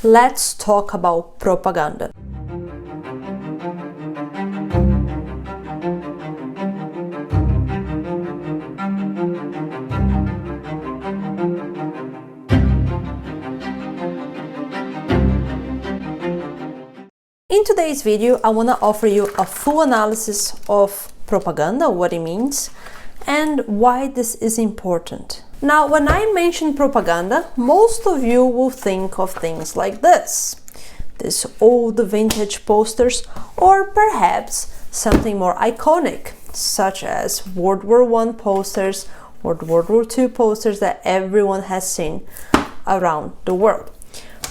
let's talk about propaganda. In today's video, I want to offer you a full analysis of propaganda, what it means, and why this is important. Now, when I mention propaganda, most of you will think of things like this old vintage posters, or perhaps something more iconic, such as World War I posters or World War II posters that everyone has seen around the world.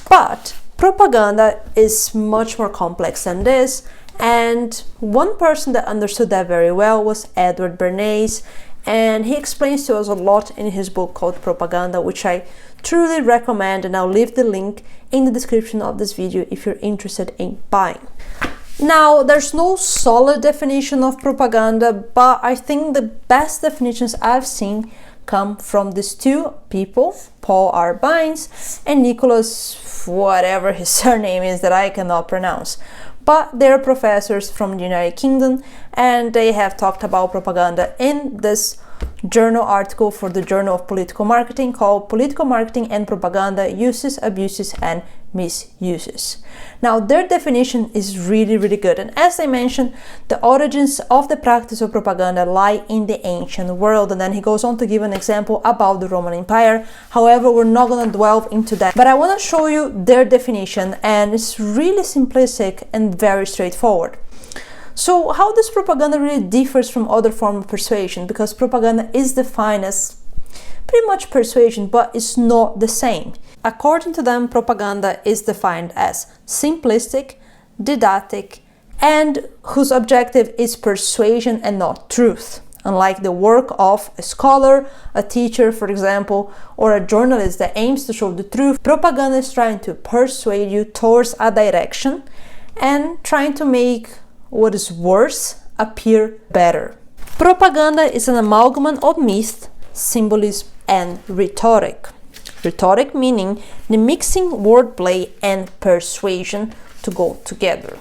But propaganda is much more complex than this, and one person that understood that very well was Bernays, and he explains to us a lot in his book called Propaganda, which I truly recommend, and I'll leave the link in the description of this video if you're interested in buying. Now, there's no solid definition of propaganda, but I think the best definitions I've seen come from these two people, Paul R. Bynes and Nicholas, whatever his surname is that I cannot pronounce. But they're professors from the United Kingdom, and they have talked about propaganda in this journal article for the Journal of Political Marketing called Political Marketing and Propaganda: Uses, Abuses, and Misuses. Now, their definition is really good, and as I mentioned, the origins of the practice of propaganda lie in the ancient world, and then he goes on to give an example about the Roman Empire. However, we're not going to delve into that, but I want to show you their definition, and it's really simplistic and very straightforward. So how does propaganda really differs from other forms of persuasion? Because propaganda is defined as pretty much persuasion, but it's not the same. According to them, propaganda is defined as simplistic, didactic, and whose objective is persuasion and not truth. Unlike the work of a scholar, a teacher, for example, or a journalist that aims to show the truth, propaganda is trying to persuade you towards a direction and trying to make what is worse appear better. Propaganda is an amalgam of myth, symbolism, and rhetoric. Rhetoric meaning the mixing wordplay and persuasion to go together.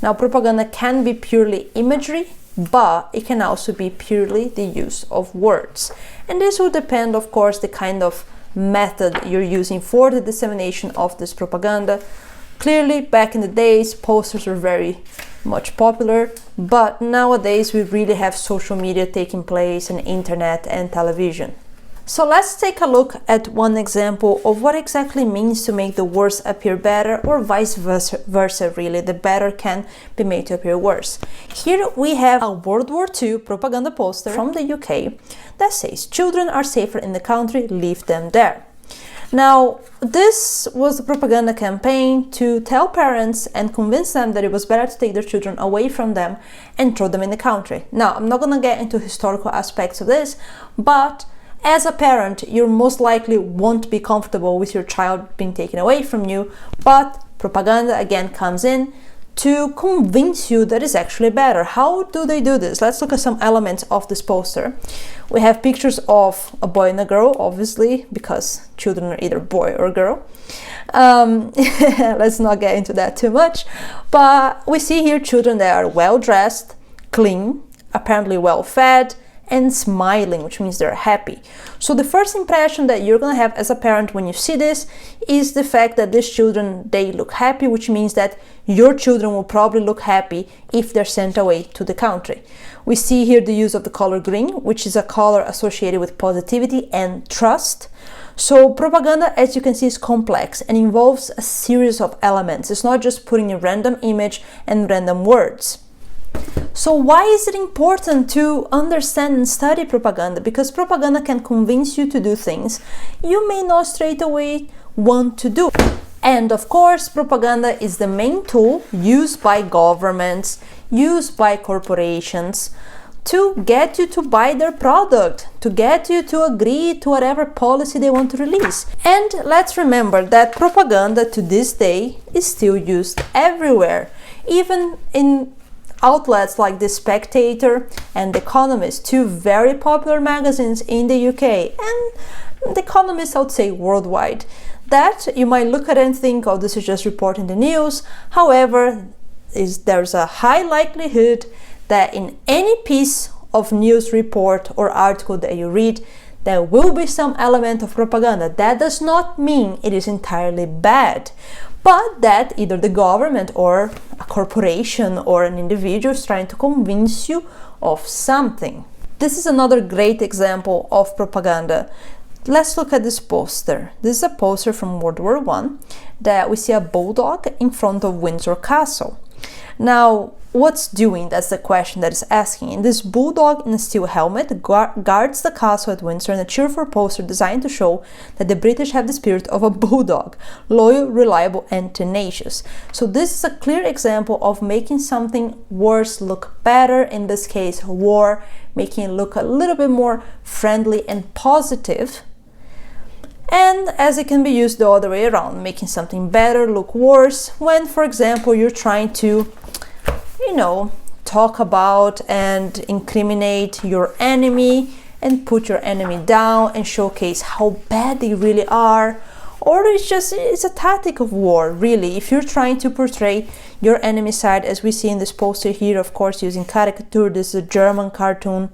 Now, propaganda can be purely imagery, but it can also be purely the use of words. And this will depend, of course, the kind of method you're using for the dissemination of this propaganda. Clearly, back in the days, posters were very much popular, but nowadays we really have social media taking place, and internet and television. So let's take a look at one example of what exactly means to make the worse appear better, or vice versa really, the better can be made to appear worse. Here we have a World War II propaganda poster from the UK that says, "Children are safer in the country, leave them there." Now, this was a propaganda campaign to tell parents and convince them that it was better to take their children away from them and throw them in the country. Now, I'm not going to get into historical aspects of this, but as a parent, you most likely won't be comfortable with your child being taken away from you, but propaganda again comes in to convince you that it's actually better. How do they do this? Let's look at some elements of this poster. We have pictures of a boy and a girl, obviously, because children are either boy or girl. Let's not get into that too much, but we see here children that are well dressed, clean, apparently well fed, and smiling, which means they're happy. So the first impression that you're gonna have as a parent when you see this is the fact that these children, they look happy, which means that your children will probably look happy if they're sent away to the country. We see here the use of the color green, which is a color associated with positivity and trust. So propaganda, as you can see, is complex and involves a series of elements. It's not just putting a random image and random words. So why is it important to understand and study propaganda? Because propaganda can convince you to do things you may not straight away want to do. And of course, propaganda is the main tool used by governments, used by corporations to get you to buy their product, to get you to agree to whatever policy they want to release. And let's remember that propaganda to this day is still used everywhere, even in outlets like The Spectator and The Economist, two very popular magazines in the UK, and The Economist, I would say, worldwide. that you might look at it and think, oh, this is just reporting the news. However, there's a high likelihood that in any piece of news report or article that you read, there will be some element of propaganda. That does not mean it is entirely bad, but that either the government or a corporation or an individual is trying to convince you of something. This is another great example of propaganda. Let's look at this poster. This is a poster from World War I that we see a bulldog in front of Windsor Castle. Now, what's doing? That's the question that is asking. And this bulldog in a steel helmet guards the castle at Windsor in a cheerful poster designed to show that the British have the spirit of a bulldog, loyal, reliable, and tenacious. So this is a clear example of making something worse look better, in this case war, making it look a little bit more friendly and positive. And as it can be used the other way around, making something better look worse when, for example, you're trying to talk about and incriminate your enemy and put your enemy down and showcase how bad they really are. Or it's a tactic of war, really. If you're trying to portray your enemy side, as we see in this poster here, of course, using caricature. This is a German cartoon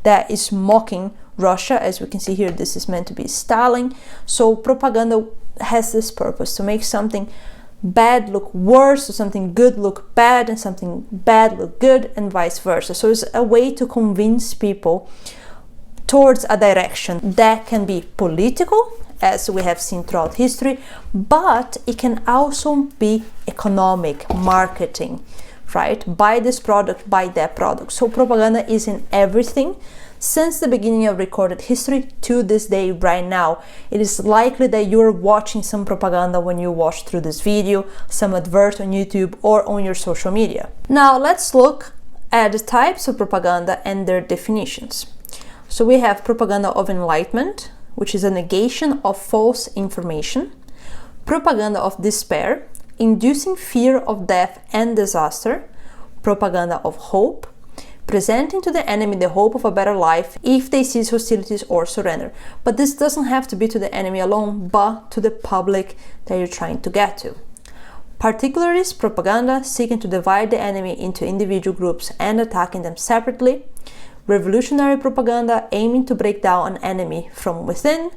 that is mocking Russia. As we can see here, this is meant to be Stalin. So propaganda has this purpose, to make something bad look worse, or something good look bad, and something bad look good, and vice versa. So it's a way to convince people towards a direction that can be political, as we have seen throughout history, but it can also be economic, marketing, right? Buy this product, buy that product. So propaganda is in everything. Since the beginning of recorded history to this day right now, it is likely that you're watching some propaganda when you watch through this video, some advert on YouTube or on your social media. Now let's look at the types of propaganda and their definitions. So we have propaganda of enlightenment, which is a negation of false information, propaganda of despair, inducing fear of death and disaster, propaganda of hope, presenting to the enemy the hope of a better life if they cease hostilities or surrender. But this doesn't have to be to the enemy alone, but to the public that you're trying to get to. Particularist propaganda, seeking to divide the enemy into individual groups and attacking them separately. Revolutionary propaganda, aiming to break down an enemy from within.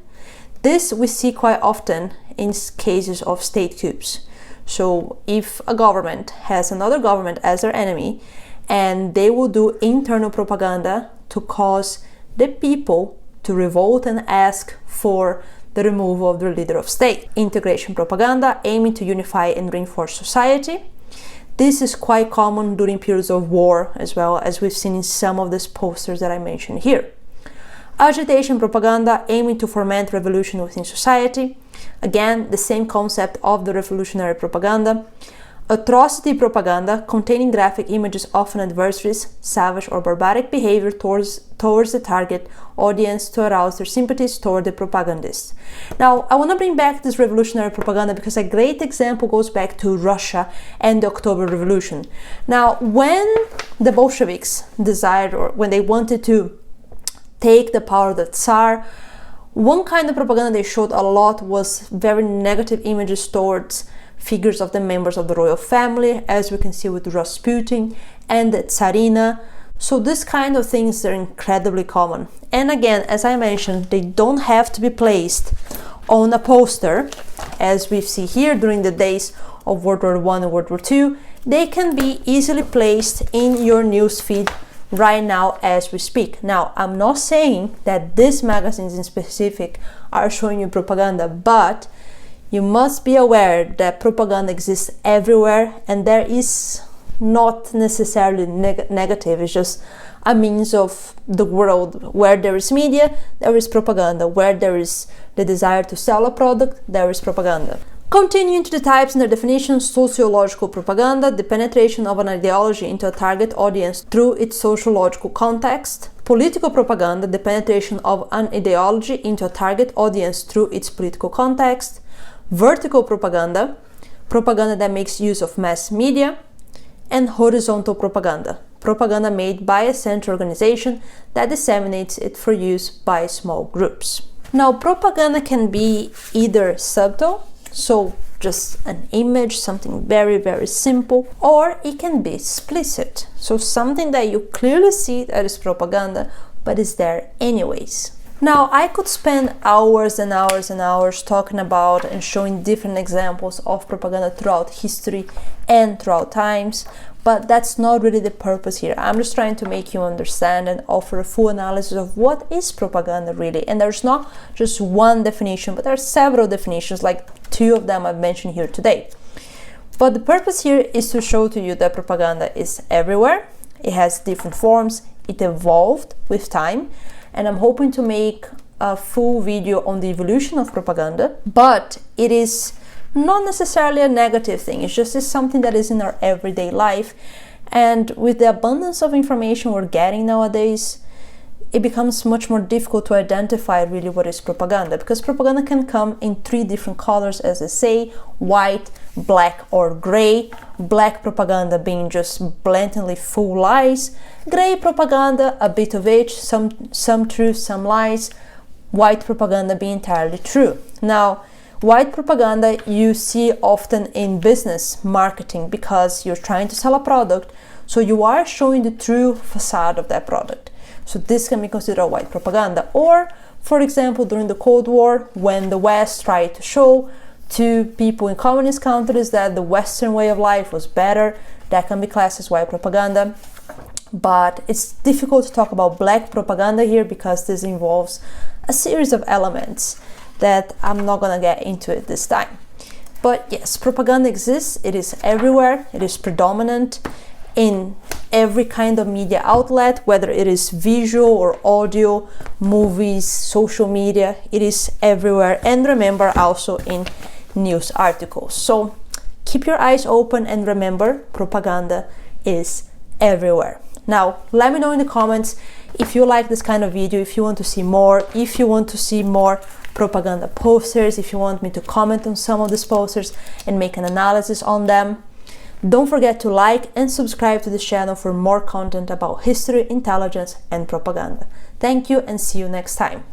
This we see quite often in cases of state coups. So if a government has another government as their enemy, and they will do internal propaganda to cause the people to revolt and ask for the removal of their leader of state. Integration propaganda, aiming to unify and reinforce society. This is quite common during periods of war, as well as we've seen in some of these posters that I mentioned here. Agitation propaganda, aiming to foment revolution within society. Again, the same concept of the revolutionary propaganda. Atrocity propaganda, containing graphic images of an adversary's savage or barbaric behavior towards the target audience to arouse their sympathies toward the propagandist. Now, I want to bring back this revolutionary propaganda because a great example goes back to Russia and the October Revolution. Now, when the Bolsheviks desired, or when they wanted to take the power of the Tsar, one kind of propaganda they showed a lot was very negative images towards figures of the members of the royal family, as we can see with Rasputin and the Tsarina. So this kind of things are incredibly common. And again, as I mentioned, they don't have to be placed on a poster, as we see here during the days of World War I and World War II. They can be easily placed in your news feed right now as we speak. Now, I'm not saying that these magazines in specific are showing you propaganda, but you must be aware that propaganda exists everywhere, and there is not necessarily negative. It's just a means of the world. Where there is media, there is propaganda. Where there is the desire to sell a product, there is propaganda. Continuing to the types and their definitions: sociological propaganda, the penetration of an ideology into a target audience through its sociological context. Political propaganda, the penetration of an ideology into a target audience through its political context. Vertical propaganda, propaganda that makes use of mass media. And horizontal propaganda, propaganda made by a central organization that disseminates it for use by small groups. Now, propaganda can be either subtle, so just an image, something very, very simple, or it can be explicit, so something that you clearly see that is propaganda, but is there anyways. Now, I could spend hours and hours and hours talking about and showing different examples of propaganda throughout history and throughout times, but that's not really the purpose here. I'm just trying to make you understand and offer a full analysis of what is propaganda really. And there's not just one definition, but there are several definitions, like 2 of them I've mentioned here today. But the purpose here is to show to you that propaganda is everywhere. It has different forms. It evolved with time. And I'm hoping to make a full video on the evolution of propaganda, but it is not necessarily a negative thing. It's just something that is in our everyday life. And with the abundance of information we're getting nowadays, it becomes much more difficult to identify really what is propaganda, because propaganda can come in 3 different colors, as I say: white, black, or gray. Black propaganda being just blatantly full lies. Gray propaganda, a bit of each, some truth, some lies. White propaganda being entirely true. Now, white propaganda you see often in business marketing, because you're trying to sell a product, so you are showing the true facade of that product. So this can be considered white propaganda. Or, for example, during the Cold War, when the West tried to show to people in communist countries that the Western way of life was better, that can be classed as white propaganda. But it's difficult to talk about black propaganda here, because this involves a series of elements that I'm not gonna get into it this time. But yes, propaganda exists. It is everywhere. It is predominant in every kind of media outlet, whether it is visual or audio, movies, social media. It is everywhere. And remember, also in news articles. So keep your eyes open and remember, propaganda is everywhere. Now, let me know in the comments if you like this kind of video, if you want to see more, if you want to see more propaganda posters, if you want me to comment on some of these posters and make an analysis on them. Don't forget to like and subscribe to this channel for more content about history, intelligence, and propaganda. Thank you, and see you next time.